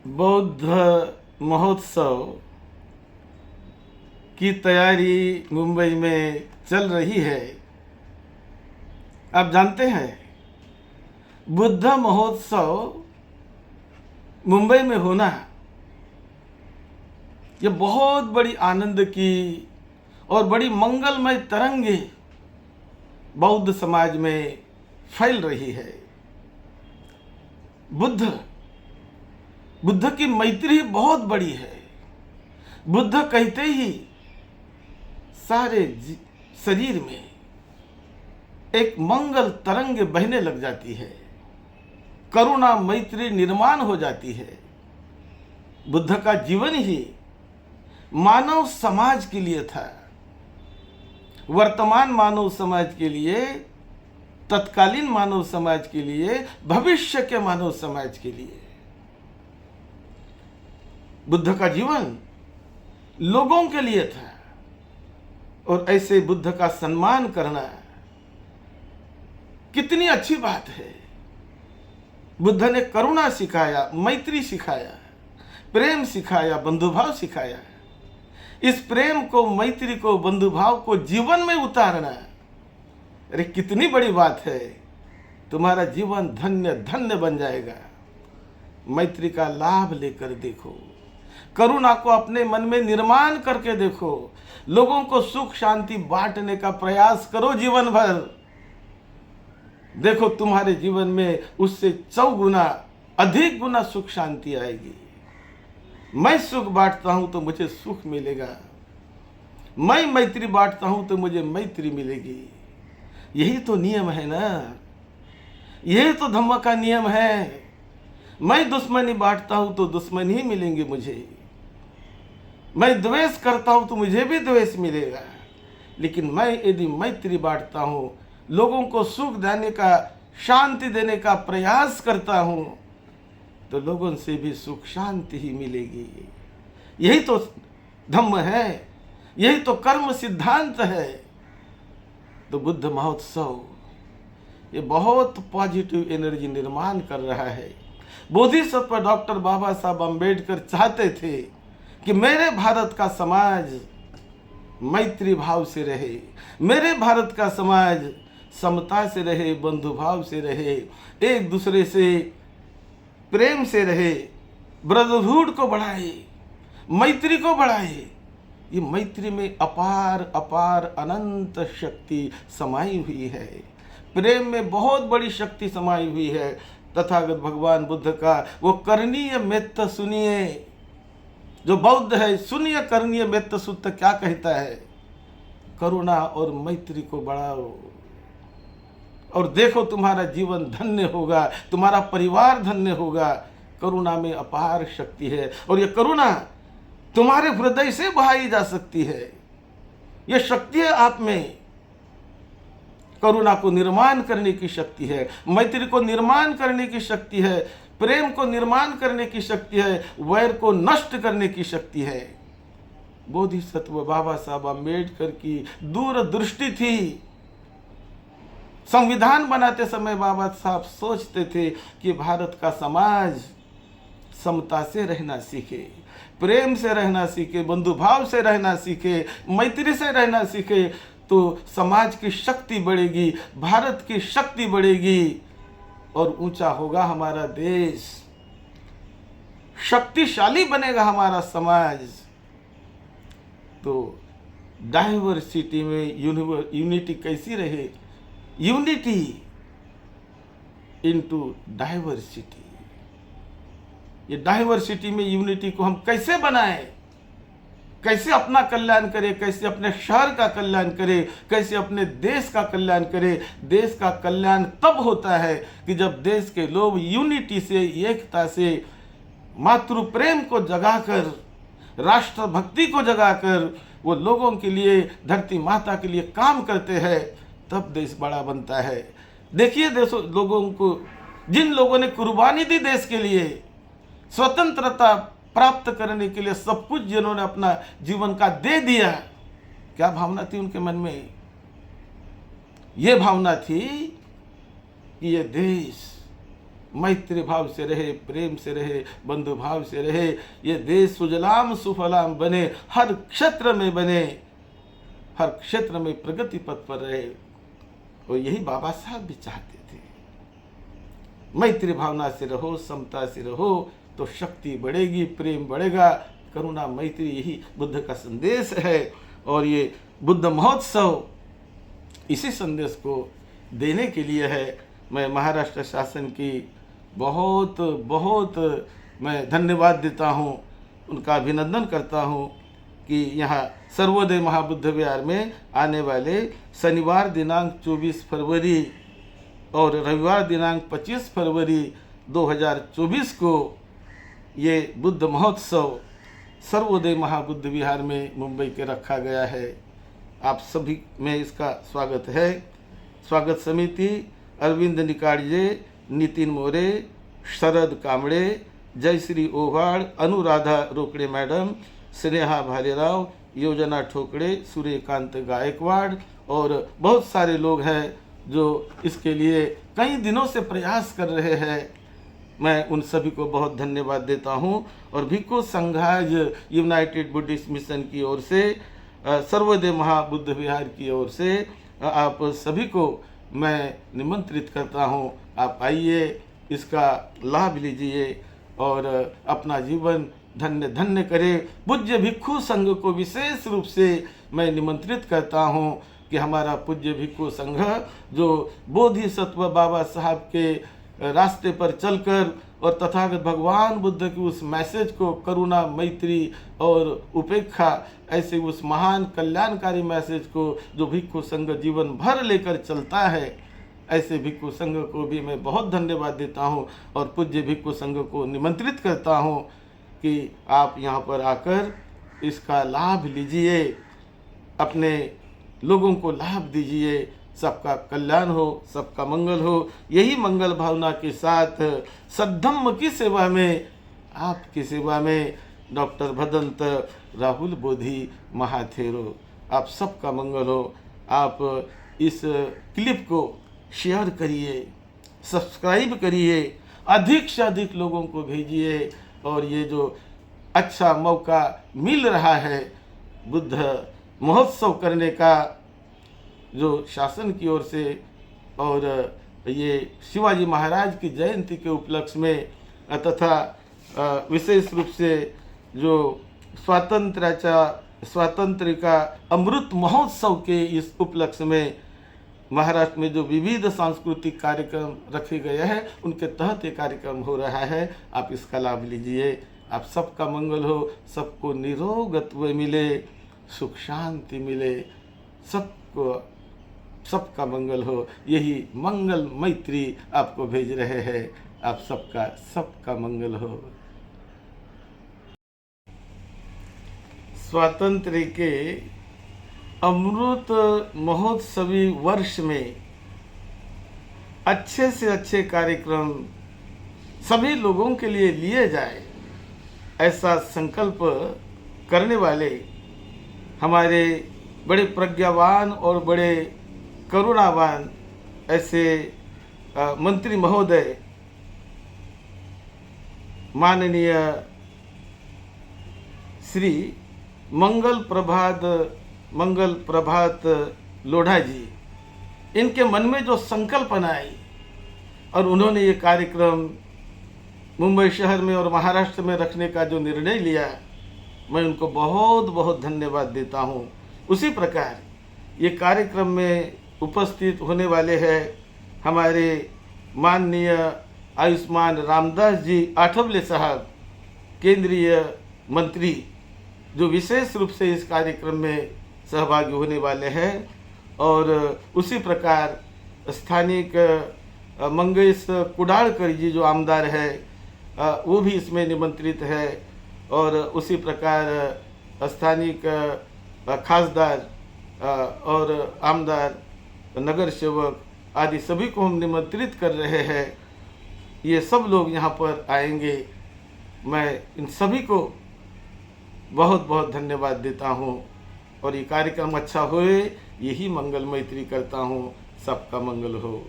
बौद्ध महोत्सव की तैयारी मुंबई में चल रही है। आप जानते हैं, बुद्ध महोत्सव मुंबई में होना ये बहुत बड़ी आनंद की और बड़ी मंगलमय तरंगे बौद्ध समाज में फैल रही है। बुद्ध की मैत्री बहुत बड़ी है। बुद्ध कहते ही सारे शरीर में एक मंगल तरंग बहने लग जाती है, करुणा मैत्री निर्माण हो जाती है। बुद्ध का जीवन ही मानव समाज के लिए था, वर्तमान मानव समाज के लिए, तत्कालीन मानव समाज के लिए, भविष्य के मानव समाज के लिए। बुद्ध का जीवन लोगों के लिए था और ऐसे बुद्ध का सम्मान करना कितनी अच्छी बात है। बुद्ध ने करुणा सिखाया, मैत्री सिखाया, प्रेम सिखाया, बंधुभाव सिखाया। इस प्रेम को, मैत्री को, बंधुभाव को जीवन में उतारना, अरे कितनी बड़ी बात है। तुम्हारा जीवन धन्य धन्य बन जाएगा। मैत्री का लाभ लेकर देखो, करुणा को अपने मन में निर्माण करके देखो, लोगों को सुख शांति बांटने का प्रयास करो जीवन भर। देखो तुम्हारे जीवन में उससे 100 गुना अधिक गुना सुख शांति आएगी। मैं सुख बांटता हूं तो मुझे सुख मिलेगा, मैं मैत्री बांटता हूं तो मुझे मैत्री मिलेगी। यही तो नियम है ना, यही तो धम्म का नियम है। मैं दुश्मनी बांटता हूं तो दुश्मनी ही मिलेंगे मुझे, मैं द्वेष करता हूं तो मुझे भी द्वेष मिलेगा। लेकिन मैं यदि मैत्री बांटता हूं, लोगों को सुख देने का, शांति देने का प्रयास करता हूं, तो लोगों से भी सुख शांति ही मिलेगी। यही तो धम्म है, यही तो कर्म सिद्धांत है। तो बुद्ध महोत्सव ये बहुत पॉजिटिव एनर्जी निर्माण कर रहा है। बोधिसत्व डॉक्टर बाबा साहब अम्बेडकर चाहते थे कि मेरे भारत का समाज मैत्री भाव से रहे, मेरे भारत का समाज समता से रहे, बंधुभाव से रहे, एक दूसरे से प्रेम से रहे, ब्रदरहुड को बढ़ाए, मैत्री को बढ़ाए। ये मैत्री में अपार अपार अनंत शक्ति समाई हुई है। प्रेम में बहुत बड़ी शक्ति समाई हुई है। तथागत भगवान बुद्ध का वो करणीय मेत्त सुनिए, जो बौद्ध है, सुनिए करणीय मेत्त सूत्र क्या कहता है। करुणा और मैत्री को बढ़ाओ और देखो तुम्हारा जीवन धन्य होगा, तुम्हारा परिवार धन्य होगा। करुणा में अपार शक्ति है और ये करुणा तुम्हारे हृदय से बहाई जा सकती है। ये शक्ति है आप में। करुणा को निर्माण करने की शक्ति है, मैत्री को निर्माण करने की शक्ति है, प्रेम को निर्माण करने की शक्ति है, वैर को नष्ट करने की शक्ति है। बोधिसत्व बाबा साहब अम्बेडकर की दूरदृष्टि थी। संविधान बनाते समय बाबा साहब सोचते थे कि भारत का समाज समता से रहना सीखे, प्रेम से रहना सीखे, बंधुभाव से रहना सीखे, मैत्री से रहना सीखे, तो समाज की शक्ति बढ़ेगी, भारत की शक्ति बढ़ेगी और ऊंचा होगा हमारा देश, शक्तिशाली बनेगा हमारा समाज। तो डाइवर्सिटी में यूनिटी कैसी रहे? Unity into diversity. ये डाइवर्सिटी में यूनिटी को हम कैसे बनाएं? कैसे अपना कल्याण करें, कैसे अपने शहर का कल्याण करें, कैसे अपने देश का कल्याण करें। देश का कल्याण तब होता है कि जब देश के लोग यूनिटी से, एकता से, मातृ प्रेम को जगाकर, राष्ट्रभक्ति को जगाकर वो लोगों के लिए, धरती माता के लिए काम करते हैं, तब देश बड़ा बनता है। देखिए लोगों को, जिन लोगों ने कुर्बानी दी देश के लिए, स्वतंत्रता प्राप्त करने के लिए सब कुछ जिन्होंने अपना जीवन का दे दिया, क्या भावना थी उनके मन में? ये भावना थी कि ये देश मैत्री भाव से रहे, प्रेम से रहे, बंधु भाव से रहे, ये देश सुजलाम सुफलाम बने, हर क्षेत्र में बने, हर क्षेत्र में प्रगति पथ पर रहे। और यही बाबा साहब भी चाहते थे। मैत्री भावना से रहो, समता से रहो तो शक्ति बढ़ेगी, प्रेम बढ़ेगा, करुणा मैत्री, यही बुद्ध का संदेश है। और ये बुद्ध महोत्सव इसी संदेश को देने के लिए है। मैं महाराष्ट्र शासन की बहुत बहुत मैं धन्यवाद देता हूँ, उनका अभिनंदन करता हूँ कि यहाँ सर्वोदय महाबुद्ध विहार में आने वाले शनिवार दिनांक 24 फरवरी और रविवार दिनांक 25 फरवरी 2024 को ये बुद्ध महोत्सव सर्वोदय महाबुद्ध विहार में मुंबई के रखा गया है। आप सभी में इसका स्वागत है। स्वागत समिति अरविंद निकाड़जे, नितिन मोरे, शरद कामड़े, जयश्री ओवाड़, अनुराधा रोकड़े मैडम, स्नेहा भालेराव, योजना ठोकड़े, सूर्यकांत गायकवाड़ और बहुत सारे लोग हैं जो इसके लिए कई दिनों से प्रयास कर रहे हैं। मैं उन सभी को बहुत धन्यवाद देता हूं। और भिक्खु संघाज यूनाइटेड बुद्धिस्ट मिशन की ओर से, सर्वोदय महाबुद्ध विहार की ओर से आप सभी को मैं निमंत्रित करता हूं। आप आइए, इसका लाभ लीजिए और अपना जीवन धन्य धन्य करें। पूज्य भिक्खु संघ को विशेष रूप से मैं निमंत्रित करता हूं कि हमारा पूज्य भिक्खु संघ जो बोधिसत्व बाबा साहब के रास्ते पर चलकर और तथागत भगवान बुद्ध की उस मैसेज को, करुणा मैत्री और उपेक्षा, ऐसे उस महान कल्याणकारी मैसेज को जो भिक्खु संघ जीवन भर लेकर चलता है, ऐसे भिक्खु संघ को भी मैं बहुत धन्यवाद देता हूं। और पूज्य भिक्खु संघ को निमंत्रित करता हूं कि आप यहाँ पर आकर इसका लाभ लीजिए, अपने लोगों को लाभ दीजिए। सबका कल्याण हो, सबका मंगल हो। यही मंगल भावना के साथ सद्धम्म की सेवा में, आपकी सेवा में डॉक्टर भदंत राहुल बोधि महाथेरो, आप सबका मंगल हो। आप इस क्लिप को शेयर करिए, सब्सक्राइब करिए, अधिक से अधिक लोगों को भेजिए। और ये जो अच्छा मौका मिल रहा है बुद्ध महोत्सव करने का, जो शासन की ओर से और ये शिवाजी महाराज की जयंती के उपलक्ष्य में तथा विशेष रूप से जो स्वातंत्र्य का अमृत महोत्सव के इस उपलक्ष्य में महाराष्ट्र में जो विविध सांस्कृतिक कार्यक्रम रखे गए हैं, उनके तहत ये कार्यक्रम हो रहा है। आप इसका लाभ लीजिए। आप सबका मंगल हो, सबको निरोगत्व मिले, सुख शांति मिले, सबका मंगल हो। यही मंगल मैत्री आपको भेज रहे हैं। आप सबका मंगल हो। स्वातंत्र्य के अमृत महोत्सवी वर्ष में अच्छे से अच्छे कार्यक्रम सभी लोगों के लिए लिए जाए, ऐसा संकल्प करने वाले हमारे बड़े प्रज्ञावान और बड़े करुणावान ऐसे मंत्री महोदय माननीय श्री मंगल प्रभात लोढ़ा जी, इनके मन में जो संकल्पना आई और उन्होंने ये कार्यक्रम मुंबई शहर में और महाराष्ट्र में रखने का जो निर्णय लिया, मैं उनको बहुत बहुत धन्यवाद देता हूँ। उसी प्रकार ये कार्यक्रम में उपस्थित होने वाले हैं हमारे माननीय आयुष्मान रामदास जी आठवले साहब, केंद्रीय मंत्री, जो विशेष रूप से इस कार्यक्रम में सहभागी होने वाले हैं। और उसी प्रकार स्थानिक मंगेश कुडालकर जी जो आमदार है, वो भी इसमें निमंत्रित है। और उसी प्रकार स्थानिक खासदार और आमदार, नगर सेवक आदि सभी को हम निमंत्रित कर रहे हैं। ये सब लोग यहाँ पर आएंगे। मैं इन सभी को बहुत बहुत धन्यवाद देता हूँ। और ये कार्यक्रम अच्छा होए, यही मंगल मैत्री करता हूँ। सबका मंगल हो।